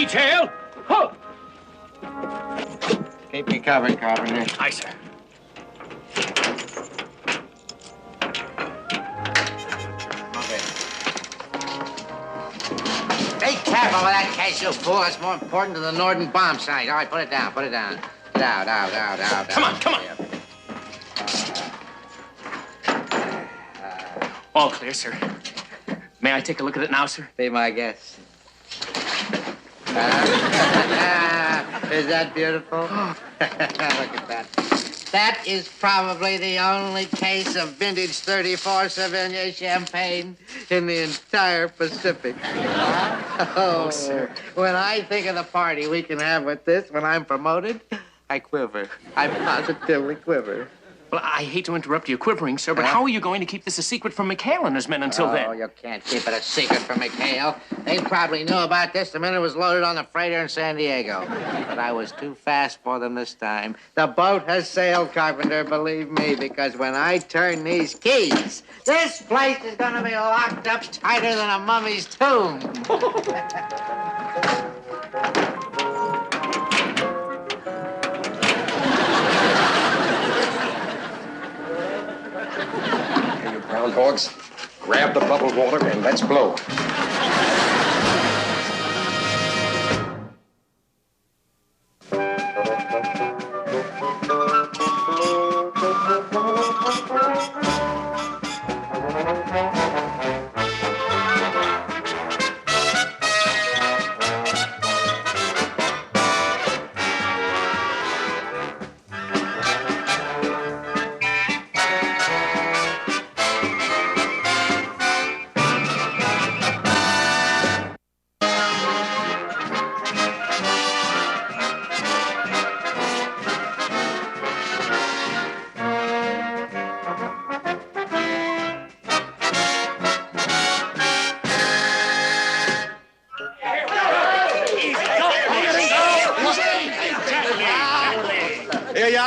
Detail. Ho! Keep me covered, Carpenter. Aye, sir. Be careful with that case, you fool. It's more important than the Norden bomb site. All right, put it down, put it down. Out. Come on. All clear, sir. May I take a look at it now, sir? Be my guest. Is that beautiful? Look at that. That is probably the only case of vintage 34 Sauvignon champagne in the entire Pacific. Oh, sir. When I think of the party we can have with this when I'm promoted, I quiver. I positively quiver. Well, I hate to interrupt your quivering, sir, but how are you going to keep this a secret from McHale and his men until then? Oh, you can't keep it a secret from McHale. They probably knew about this the minute it was loaded on the freighter in San Diego. But I was too fast for them this time. The boat has sailed, Carpenter, believe me, because when I turn these keys, this place is going to be locked up tighter than a mummy's tomb. Groundhogs, grab the bubble water and let's blow.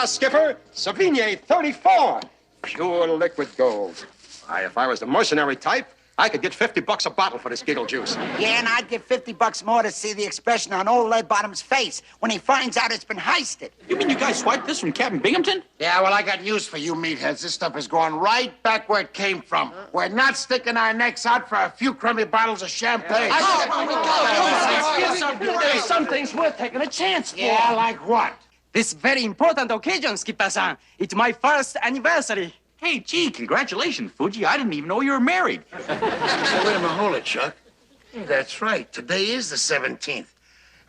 Skipper, Sauvignon 34. Pure liquid gold. Why, if I was the mercenary type, I could get $50 a bottle for this giggle juice. Yeah, and I'd give $50 more to see the expression on old Leadbottom's face when he finds out it's been heisted. You mean you guys swiped this from Captain Binghamton? Yeah, well, I got news for you meatheads. This stuff is going right back where it came from. We're not sticking our necks out for a few crummy bottles of champagne. There's some things worth taking a chance for. Yeah, like what? This very important occasion, Skipper-san. It's my first anniversary. Hey, gee, congratulations, Fuji. I didn't even know you were married. Wait a minute, hold it, Chuck. Hey, that's right. Today is the 17th.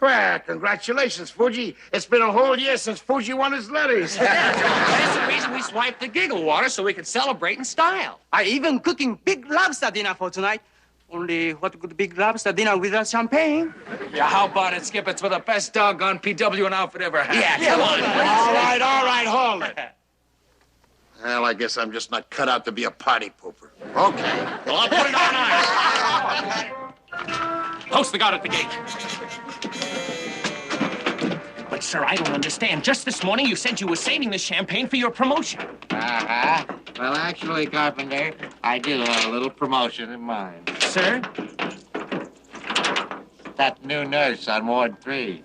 Well, congratulations, Fuji. It's been a whole year since Fuji won his letters. That's the reason we swiped the giggle water, so we could celebrate in style. I even cooking big lobster dinner for tonight. Only what good big lobster dinner without champagne? Yeah, how about it, Skip? It's for the best doggone PW an outfit ever had. Yeah, come on. All right, hold it. Well, I guess I'm just not cut out to be a party pooper. Okay. Well, I'll put it on ice. Post the guard at the gate. But, sir, I don't understand. Just this morning, you said you were saving the champagne for your promotion. Uh-huh. Well, actually, Carpenter, I do have a little promotion in mind. Sir? That new nurse on Ward 3.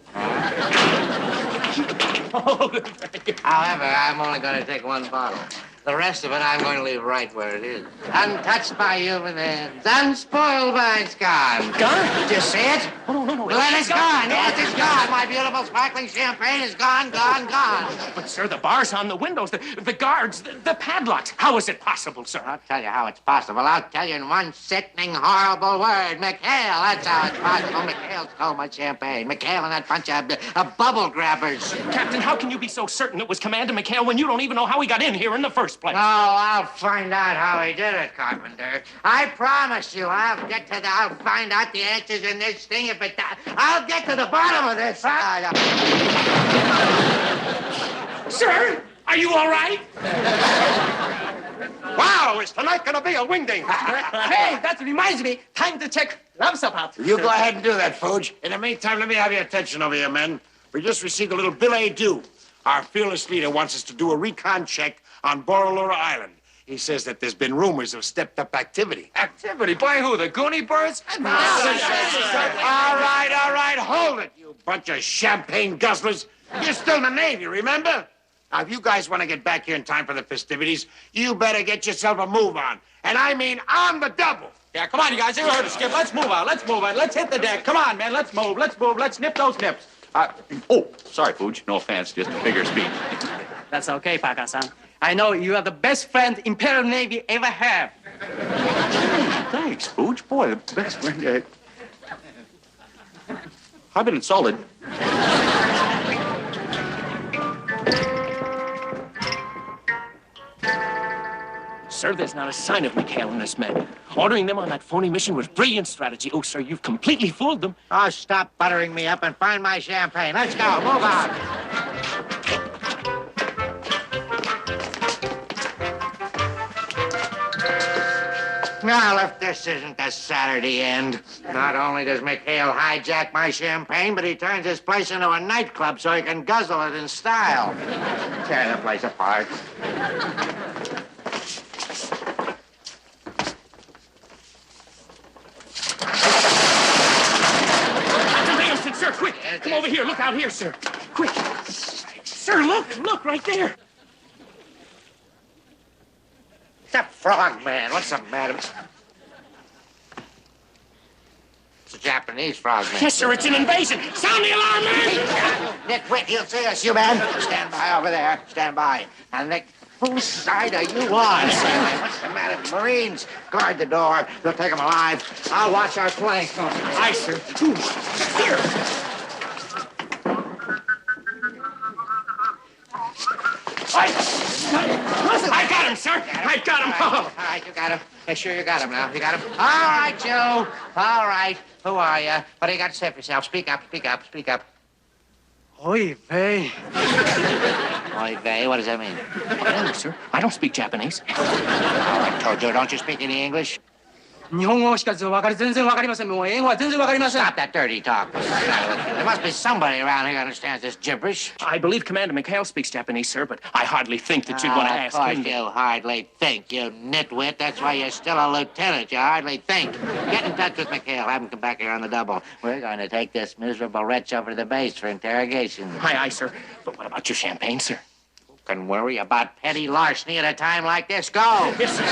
However, I'm only going to take one bottle. The rest of it, I'm going to leave right where it is. Untouched by human hands. Unspoiled by its gone. Gone? Did you see it? Oh, no. Well, it's gone. Yes, it's gone. My beautiful sparkling champagne is gone. But, sir, the bars on the windows, the guards, the padlocks. How is it possible, sir? I'll tell you how it's possible. I'll tell you in one sickening, horrible word. McHale, that's how it's possible. McHale stole my champagne. McHale and that bunch of bubble grabbers. Captain, how can you be so certain it was Commander McHale when you don't even know how he got in here in the first place? Oh, I'll find out how he did it, Carpenter. I promise you, I'll find out the answers in this thing if it... I'll get to the bottom of this. Sir, are you all right? Wow, is tonight gonna be a wingding? Hey, that reminds me. Time to check lobster pot. You go ahead and do that, Fuge. In the meantime, let me have your attention over here, men. We just received a little billet doux. Our fearless leader wants us to do a recon check on Borrolora Island. He says that there's been rumors of stepped-up activity. Activity? By who? The Goonie Birds? All right, hold it, you bunch of champagne guzzlers. You're still in the Navy, remember? Now, if you guys want to get back here in time for the festivities, you better get yourself a move on. And I mean on the double. Yeah, come on, you guys. You heard it, Skip. Let's move on. Let's move on. Let's hit the deck. Come on, man. Let's move. Let's move. Let's nip those nips. Oh, sorry, Fuji. No offense. Just a figure of speech. That's okay, Parker-san. I know you are the best friend Imperial Navy ever had. Thanks, Fuji. Boy, the best friend. I've been insulted. Sir, there's not a sign of McHale and his men. Ordering them on that phony mission was brilliant strategy. Oh, sir, you've completely fooled them. Oh, stop buttering me up and find my champagne. Let's go. Move on. Now, if this isn't the Saturday end, not only does McHale hijack my champagne, but he turns his place into a nightclub so he can guzzle it in style. Tear the place apart. Binghamton, sir, quick! Come over here. Look out here, sir. Quick. Sir, look, right there. It's a frog man. What's the matter? It's a Japanese frog man. Yes, sir, it's an invasion. Sound the alarm, man! Nick, he'll see us, you man. Stand by over there. Stand by. Now, Nick, whose side are you on? What's the matter? Marines, guard the door. They'll take them alive. I'll watch our flank. Aye, sir. Here. I got him, sir. I got him. All right, you got him. Make sure you got him now. You got him? All right, Joe. All right. Who are you? What do you got to say for yourself? Speak up, speak up, speak up. Oy vey. Oy vey, what does that mean? I don't know, sir. I don't speak Japanese. All right, Tojo, don't you speak any English? 日本語しか全然わかりません。もう英語は全然わかりません。 Stop that dirty talk. There must be somebody around here who understands this gibberish. I believe Commander McHale speaks Japanese, sir, but I hardly think that you're going to ask him. Of course you hardly think, you nitwit. That's why you're still a lieutenant. You hardly think. Get in touch with McHale. Have him come back here on the double. We're going to take this miserable wretch over to the base for interrogation. Aye, sir. But what about your champagne, sir? Who can worry about petty larceny at a time like this? Go! Yes, sir.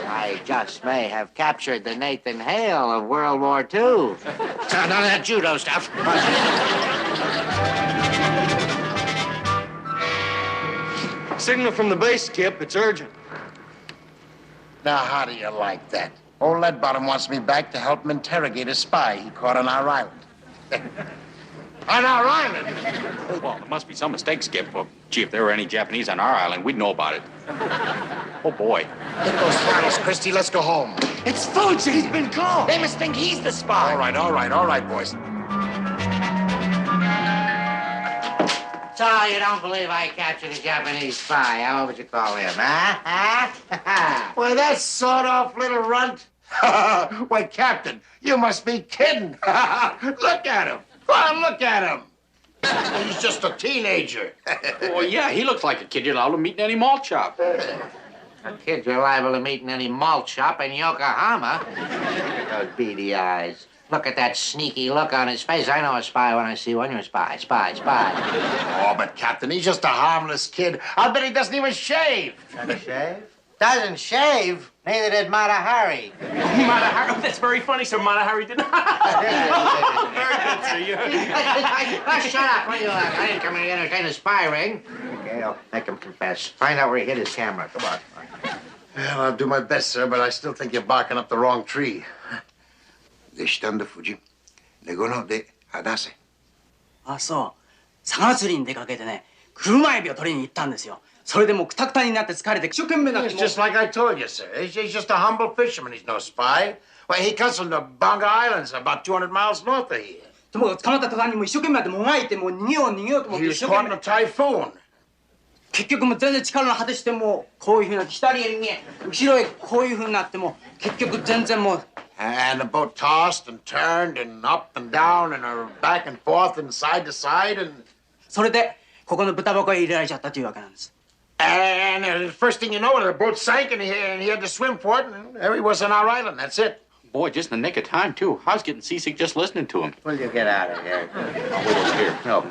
I just may have captured the Nathan Hale of World War II. None of that judo stuff. Signal from the base, Skip. It's urgent. Now, how do you like that? Old Leadbottom wants me back to help him interrogate a spy he caught on our island. On our island? Well, there must be some mistake, Skip. Well, gee, if there were any Japanese on our island, we'd know about it. Oh, boy. Get those throttles, Christy. Let's go home. It's Fuji. He's been called. They must think he's the spy. All right, boys. So you don't believe I captured a Japanese spy? How would you call him, huh? Why, that sawed-off little runt. Why, Captain, you must be kidding. Look at him. Go on, look at him. He's just a teenager. Oh, yeah, he looks like a kid you're allowed to meet in any malt shop. A kid you're liable to meet in any malt shop in Yokohama. Those beady eyes. Look at that sneaky look on his face. I know a spy when I see one. You're a spy. Oh, but, Captain, he's just a harmless kid. I'll bet he doesn't even shave. Doesn't shave? Doesn't shave? Neither did Mata Hari. Mata Hari? That's very funny, sir. Mata Hari did not. Very good, sir. Shut up. What are you like? I didn't come here to entertain a spy ring. Okay, I'll make him confess. Find out where he hid his camera. Come on. Well, I'll do my best, sir, but I still think you're barking up the wrong tree. でしたんだ、Fuji。レゴので話せ。あ、そう。魚釣りに出かけてね、車エビを取りに行ったんですよ。それでもうクタクタになって疲れて一生懸命なって。It's just like I told you, sir. He's just a humble fisherman. He's no spy. Well, he comes from the Bonga Islands, about 200 miles north of here. でも捕まった途端にもう一生懸命なってもがいてもう逃げようと思って He 一 was 生 caught 懸 in 命。 a typhoon. 結局もう全然力の果てしてもうこういうふうになって左へ右へ後ろへこういうふうになっても結局全然もう。 And the boat tossed and turned and up and down and back and forth and side to side and... それでここの豚箱へ入れられちゃったというわけなんです。And the first thing you know, the boat sank, and he had to swim for it, and there he was on our island. That's it. Boy, just in the nick of time, too. I was getting seasick just listening to him. Will you get out of here? I'll wait over here. No,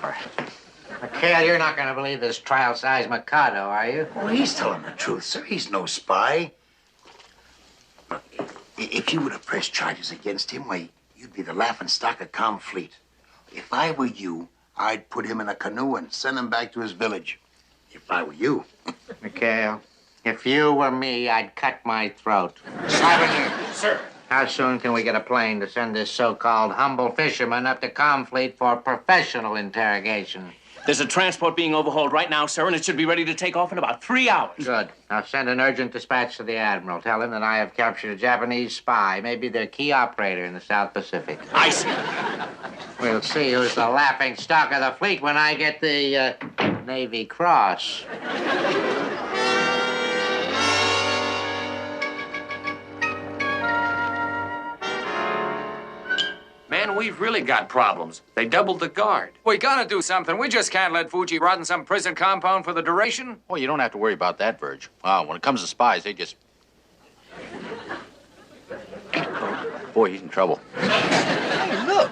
McHale, you're not going to believe this trial-size Mikado, are you? Well, he's telling the truth, sir. He's no spy. Look, if you were to press charges against him, why, you'd be the laughingstock of Comfleet. If I were you, I'd put him in a canoe and send him back to his village. If I were you. McHale, if you were me, I'd cut my throat. Slavin, Sir. how soon can we get a plane to send this so-called humble fisherman up to Comfleet for professional interrogation? There's a transport being overhauled right now, sir, and it should be ready to take off in about 3 hours. Good. Now send an urgent dispatch to the Admiral. Tell him that I have captured a Japanese spy, maybe their key operator in the South Pacific. I see. We'll see who's the laughing stock of the fleet when I get the Navy Cross. Man, we've really got problems. They doubled the guard. We gotta do something. We just can't let Fuji rot in some prison compound for the duration. Well, you don't have to worry about that, Verge. When it comes to spies, they just... Boy, he's in trouble. Hey, look.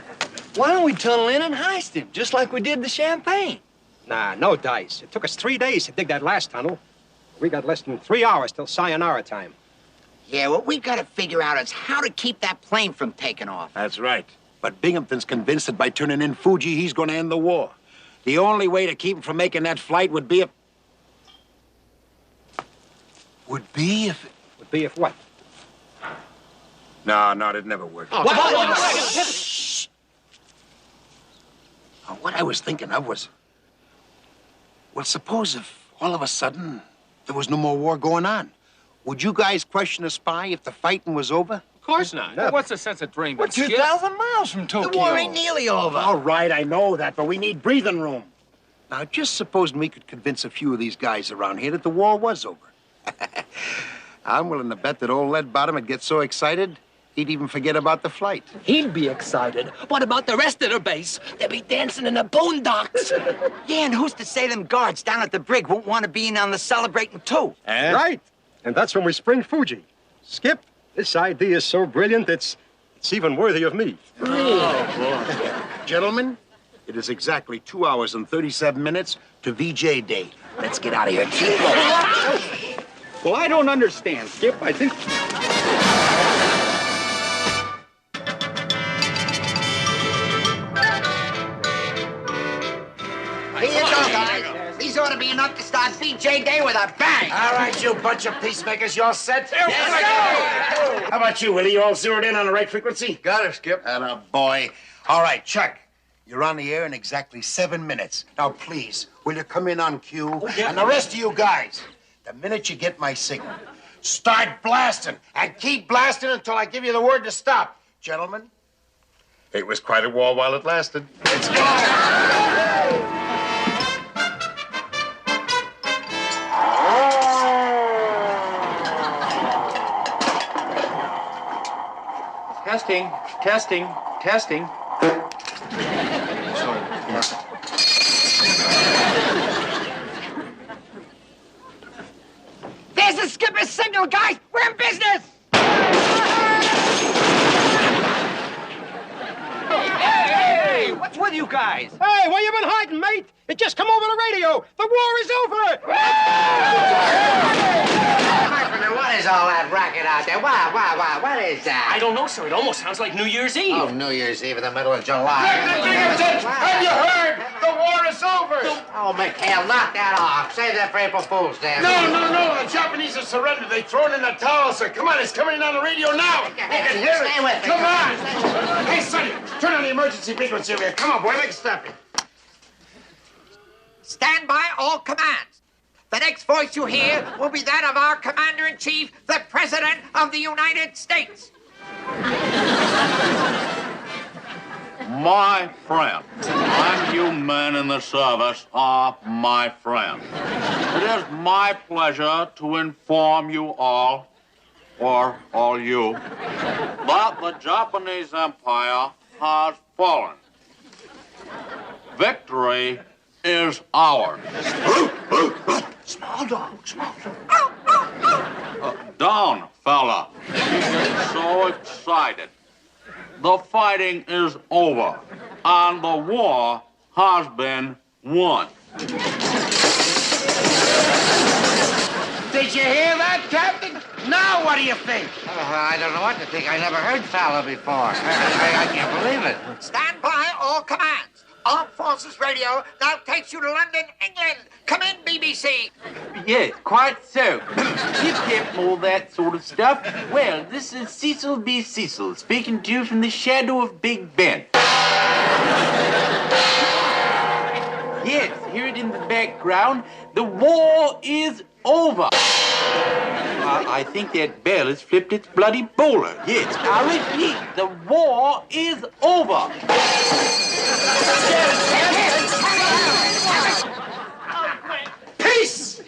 Why don't we tunnel in and heist him, just like we did the champagne? Nah, no dice. It took us 3 days to dig that last tunnel. We got less than 3 hours till sayonara time. Yeah, what we've got to figure out is how to keep that plane from taking off. That's right. But Binghamton's convinced that by turning in Fuji, he's going to end the war. The only way to keep him from making that flight would be if... Would be if what? No, it'd never work. Shh! What I was thinking of was... Well, suppose if all of a sudden there was no more war going on. Would you guys question a spy if the fighting was over? Of course not. Well, what's the sense of dreaming? We're 2,000 miles from Tokyo. The war ain't nearly over. All right, I know that, but we need breathing room. Now, just supposing we could convince a few of these guys around here that the war was over. I'm willing to bet that old Lead Bottom would get so excited, he'd even forget about the flight. He'd be excited. What about the rest of the base? They'll be dancing in the boondocks. Yeah, and who's to say them guards down at the brig won't want to be in on the celebrating, too? Right. And that's when we spring Fuji. Skip, this idea is so brilliant, it's even worthy of me. Gentlemen, it is exactly 2 hours and 37 minutes to VJ Day. Let's get out of here. Well, I don't understand, Skip. I think... Here you go, guys. These ought to be enough to start VJ Day with a bang. All right, you bunch of peacemakers, you all set? Yes, How about you, Willie? You all zeroed in on the right frequency? Got it, Skip. Atta boy. All right, Chuck. You're on the air in exactly 7 minutes. Now, please, will you come in on cue? And the rest of you guys, the minute you get my signal, Start blasting, and keep blasting until I give you the word to stop. gentlemen, it was quite a war while it lasted. Let's go. Testing. There's the skipper's signal, guys. We're in business. Hey, what's with you guys? Hey, where you been hiding, mate? It just come over the radio. The war is over. What is all that racket out there? What is that? I don't know, sir. It almost sounds like New Year's Eve. Oh, New Year's Eve in the middle of July. Have you heard? The war is over. Oh, McHale, knock that off. Save that for April Fool's Day. No. The Japanese have surrendered. They've thrown in the towel, sir. Come on, it's coming in on the radio now. They can hear it. Stay with me. Come on. Hey, Sonny, turn on the emergency frequency over here. Come on, boy, make it stop it. Stand by all commands. The next voice you hear will be that of our Commander-in-Chief, the President of the United States. My friend, and you men in the service are my friends. It is my pleasure to inform you all, or all you, that the Japanese Empire has fallen. Victory is ours. Small dog, small dog. Down, fella. You get so excited. The fighting is over, and the war has been won. Did you hear that, Captain? Now what do you think? I don't know what to think. I never heard Fowler before. I can't believe it. Stand by, all commands. Armed Forces Radio now takes you to London, England. Come in, BBC. Yes, quite so. Tip, tip, all that sort of stuff. Well, this is Cecil B. Cecil speaking to you from the shadow of Big Ben. Yes, hear it in the background. The war is over. I think that bell has flipped its bloody bowler. Yes, I repeat, the war is over. Peace!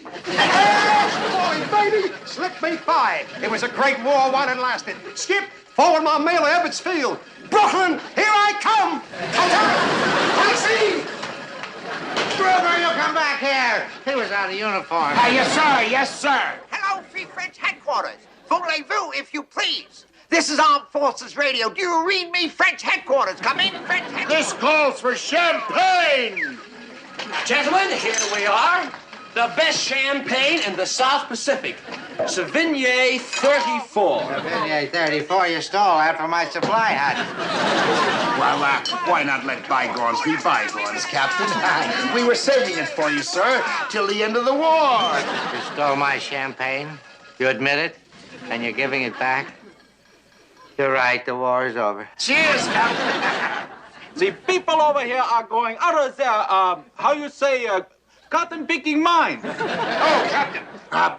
Boy, baby, slip me 5. It was a great war, won and lasted. Skip, forward my mail to Ebbets Field. Brooklyn, here I come! Taxi! Brother, you come back here. He was out of uniform. Yes, sir. Yes, sir. Hello, Free French headquarters. Voulez-vous, if you please. This is Armed Forces Radio. Do you read me, French headquarters? Come in, French headquarters. This calls for champagne. Gentlemen, here we are. The best champagne in the South Pacific. Sauvignon 34. Sauvignon 34, you stole that from my supply hut. Well, why not let bygones be bygones, Captain? We were saving it for you, sir, till the end of the war. You stole my champagne. You admit it? And you're giving it back? You're right, the war is over. Cheers, Captain. The people over here are going out of their, how you say, cotton-picking mind. Oh, Captain,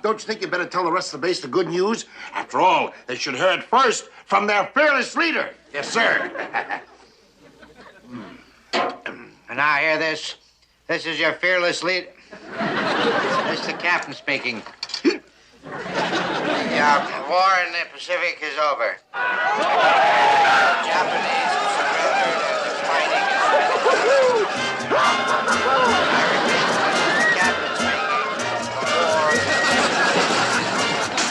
don't you think you better tell the rest of the base the good news? After all, they should hear it first from their fearless leader. Yes, sir. And now hear this. This is your fearless leader. This is the captain speaking. The war in the Pacific is over. Japanese surrendered and the fighting is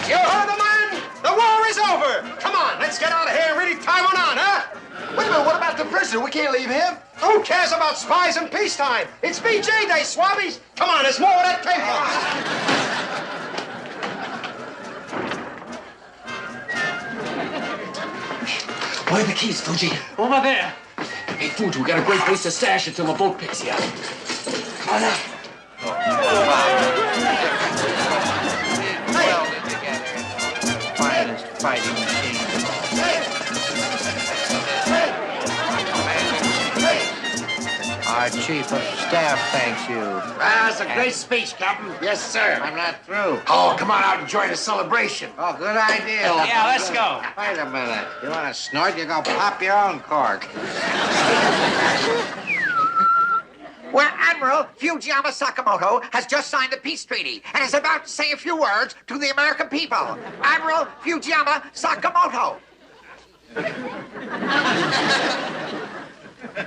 You heard the man? The war is over. Come on, let's get out of here and really tie one on, huh? Wait a minute, what about the prisoner? We can't leave him. Who cares about spies in peacetime? It's VJ Day, swabbies. Come on, there's more where that came from. Where are the keys, Fuji? Over there. Hey, Fuji, we got a great place to stash until the boat picks you up. Come on now. welded together into the finest fighting machine. Our chief of staff thanks you. That's a great speech, Captain. Yes, sir. I'm not through. Oh, come on out and join the celebration. Oh, good idea. Yeah, let's go. Wait a minute. You want to snort? You're going to pop your own cork. Where Admiral Fujioka Sakamoto has just signed a peace treaty and is about to say a few words to the American people. Admiral Fujioka Sakamoto.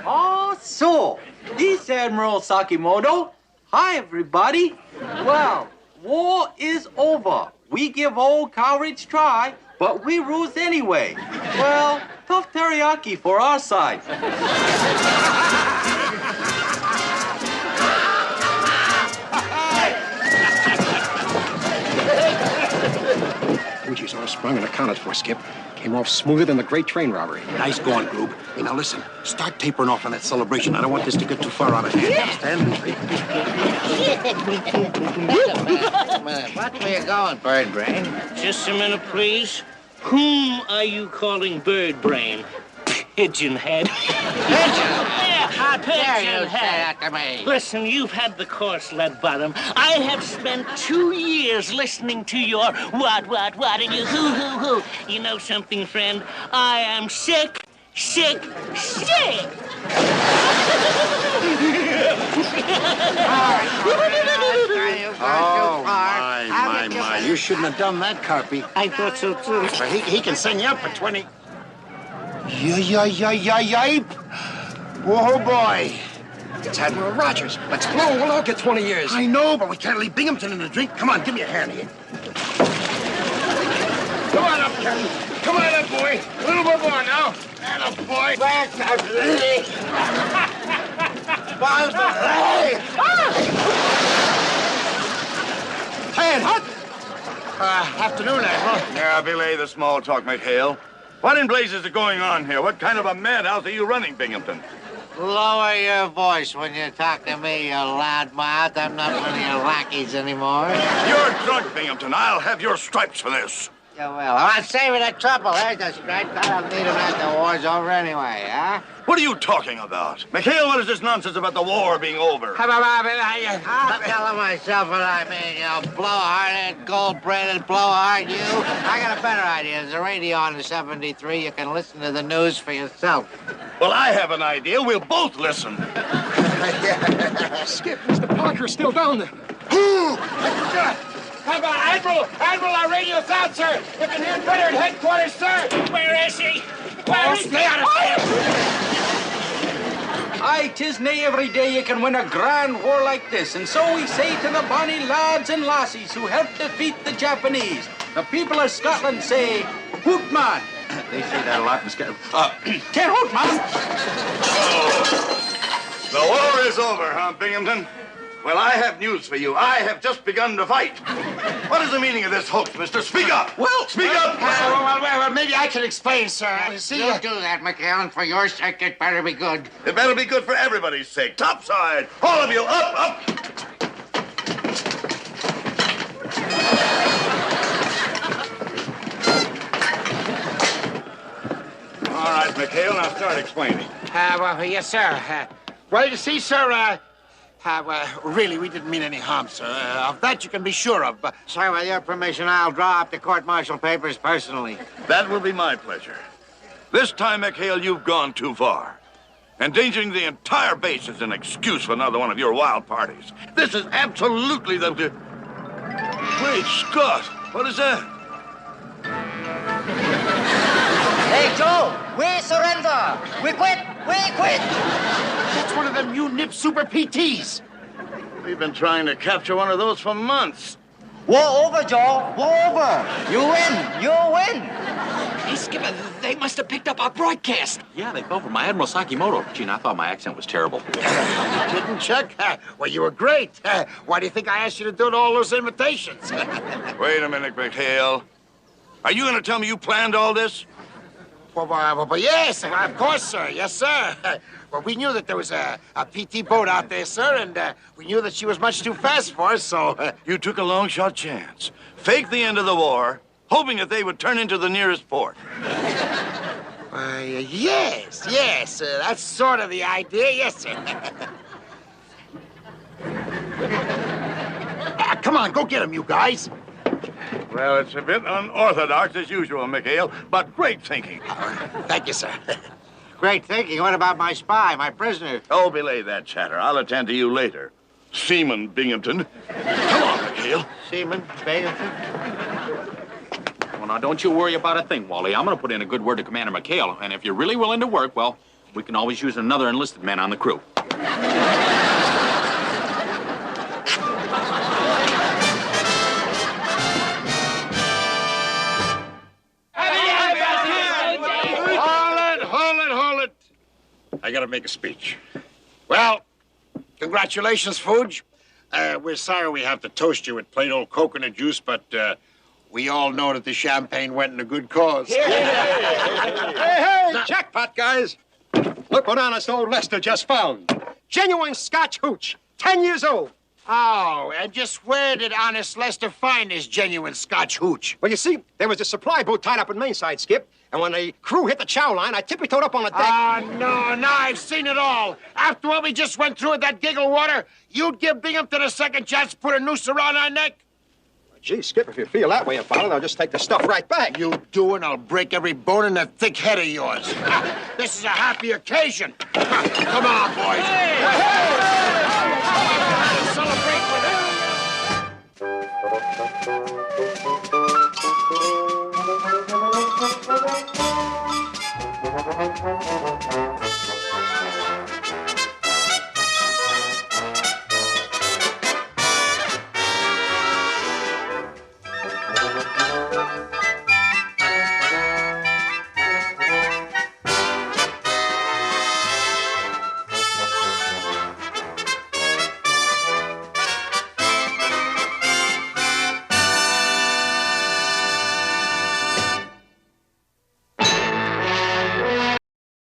Oh, so, this Admiral Sakamoto. Hi, everybody. Well, war is over. We give old courage try, but we lose anyway. Well, tough teriyaki for our side. Fuji's all sprung and accounted for, Skip. Came off smoother than the great train robbery. Nice going, Groob. Hey, now listen. Start tapering off on that celebration. I don't want this to get too far out of hand. Understand? Wait a minute. What way you going, bird brain? Just a minute, please. Whom are you calling bird brain? Pigeon head. How dare you say that to me? Listen, you've had the course, Lead Bottom. I have spent 2 years listening to your what, and your who. You know something, friend? I am sick. Oh, my. You shouldn't have done that, Carpy. I thought so, too. He can send you up for 20. Yipe. Oh, boy. It's Admiral Rogers. Let's blow. We'll all get 20 years. I know, but we can't leave Binghamton in the drink. Come on, give me a hand here. Come on up, Captain. Come on up, boy. A little bit more now. And a boy. Back, Captain. Hand, hot. Afternoon, Admiral. Yeah, belay the small talk, McHale. What in blazes is going on here? What kind of a madhouse are you running, Binghamton? Lower your voice when you talk to me, you loudmouth. I'm not one of your lackeys anymore. You're drunk, Binghamton. I'll have your stripes for this. Yeah, well, I'm saving the trouble. There's the stripes. I don't need them after the war's over anyway, huh? What are you talking about? McHale, what is this nonsense about the war being over? I'm telling myself what I mean, you know, blow-hearted, gold-braided blowhard, you. I got a better idea. There's a radio on the 73. You can listen to the news for yourself. Well, I have an idea. We'll both listen. Skip, Mr. Parker's still down there. How about Admiral? Admiral, our radio's out, sir. You can hear better at headquarters, sir. Where is he? Where is he? Stay out of sight. Aye, 'tis nae every day you can win a grand war like this, and so we say to the bonny lads and lassies who helped defeat the Japanese. The people of Scotland say, "Hoot man." They say that a lot in Scotland. Can't hoot, man. Oh. The war is over, huh, Binghamton? Well, I have news for you. I have just begun to fight. What is the meaning of this hoax, mister? Speak up! Well, speak up! Well, maybe I can explain, sir. See, Don't do that, McHale. For your sake, it better be good. It better be good for everybody's sake. Topside! All of you, up, up! All right, McHale, now start explaining. Well, yes, sir. Well, you see, sir, really, we didn't mean any harm, sir. Of that you can be sure of. But, Sir, with your permission, I'll draw up the court-martial papers personally. That will be my pleasure. This time, McHale, you've gone too far. Endangering the entire base is an excuse for another one of your wild parties. This is absolutely the... Great Scott! What is that? Hey, Joe, we surrender. We quit. We quit. that's one of them new nip super PTs. We've been trying to capture one of those for months. War over, Joe. War over. You win. You win. Hey, Skipper, they must have picked up our broadcast. Yeah, they fell for my Admiral Sakimoto. Gee, and I thought my accent was terrible. Didn't check? Well, you were great. Why do you think I asked you to do all those invitations? Wait a minute, McHale. Are you going to tell me you planned all this? Well, yes, of course, sir. Yes, sir. Well, we knew that there was a PT boat out there, sir, and we knew that she was much too fast for us, so... You took a long-shot chance. Faked the end of the war, hoping that they would turn into the nearest port. Yes. That's sort of the idea, yes, sir. Come on, go get him, you guys. Well, it's a bit unorthodox as usual, McHale, but great thinking. Thank you, sir. Great thinking. What about my spy, my prisoner? Oh, belay that chatter. I'll attend to you later. Seaman Binghamton. Come on, McHale. Seaman Binghamton? Well, now, don't you worry about a thing, Wally. I'm going to put in a good word to Commander McHale, and if you're really willing to work, well, we can always use another enlisted man on the crew. Hold it. I gotta make a speech. Well, congratulations, Fuji. We're sorry we have to toast you with plain old coconut juice, but we all know that the champagne went in a good cause. Hey, jackpot, guys. Look what honest old Lester just found. Genuine Scotch hooch, 10 years old. Oh, and just where did honest Lester find this genuine Scotch hooch? Well, you see, there was a supply boat tied up in Mainside, Skip, and when the crew hit the chow line, I tippy-toed up on the deck. No, I've seen it all. After what we just went through with that giggle water, you'd give Binghamton a second chance to put a noose around our neck? Gee, Skip, if you feel that way about it, I'll just take the stuff right back. You do, and I'll break every bone in that thick head of yours. This is a happy occasion. Come on, boys. Hey!